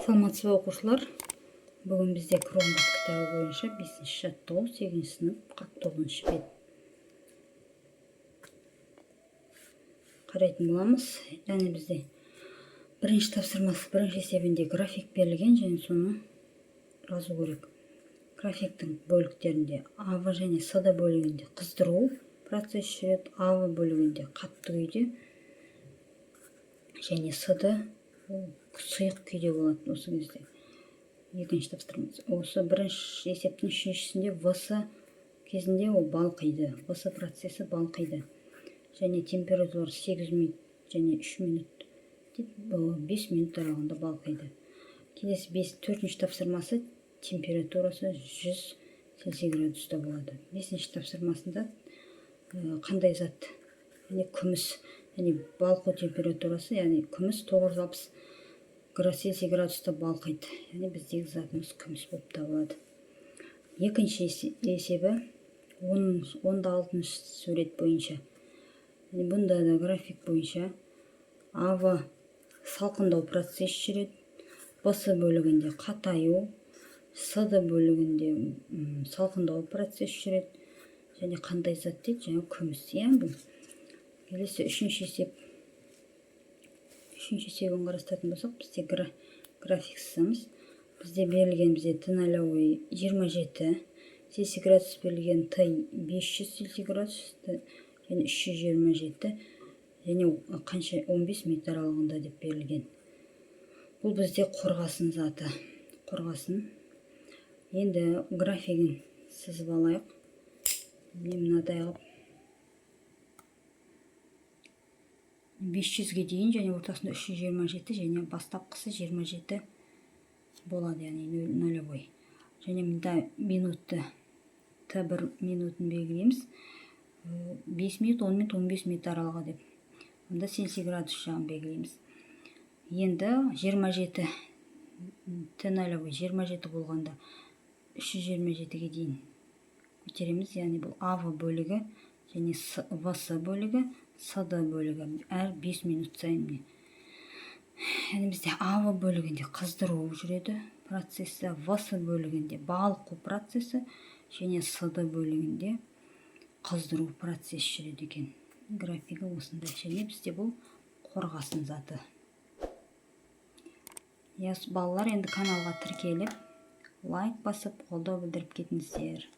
Саламатсызбы оқушылар. Бүгін бізде Кромбат кітабы бойынша 5-ші жаттығу 8-ші сынып 49-ші бет. Қарайтын боламыз. Яғни бізде бірінші тапсырмасы бірінші есебінде график берілген, және соны жазу керек. Графиктің бөліктерінде А және С бөлігінде қыздыру процесс жүреді, А бөлігінде қатты күйде және С сұйық күйде болады. Осы кезде екінші тапсырмасы. Осы бірінші есептің үшіншісінде ВС кезінде ол балқиды. ВС процесі балқиды. Және температура 8 минут және 3 минут 5 минут аралығында балқиды. Келесі 4-ші тапсырмасы температурасы 100 Цельсий градуста болады. 5-ші тапсырмасында қандай зат? Яғни күміс, яғни балқу температурасы, яғни күміс 960 Цельсий градуста балқиды. Яғни біздегі затымыз күміс болып табылады. Екінші есебі 16-шы сурет бойынша. Бұнда да график бойынша АВ салқындау процесс жүреді. ВС бөлігінде қатаю, С бөлігінде салқындау процесс жүреді. Және қандай зат дейді? Жаңа күміс. Келесі үшінші есеп. Үшінші есебін қарастыратын болсақ, бізде график сызамыз. Бізде берілген Т нолевой 27 Цельсий градус берілген, Т 500 Цельсий градус және 327 және қанша 15 минут аралығында деп берілген. Бұл бізде қорғасын заты. Қорғасын. Енді графигін сызып алайық. Мынадай қылып 500-ге дейін және ортасында 327 және бастапқысы 27 болады, яғни нолевой. Және мұнда минутты Т1 минутын белгілейміз. 5 минут, 10 минут, 15 минут аралығы деп. Мұнда Цельсий градус жағын белгілейміз. Енді 27 Т нолевой 27 болғанда 327-ге дейін көтереміз. Яғни бұл АВ бөлігі және ВС бөлігі, С бөлігі әр 5 минут сайын. Яғни бізде АВ бөлігінде қыздыру жүреді процесі, ВС бөлігінде балқу процесі және С бөлігінде қыздыру процесс жүреді екен. Графигі осындай. Және бізде бұл қорғасын заты. Балалар, енді каналға тіркеліп, лайк басып, қолдау білдіріп кетіңіздер.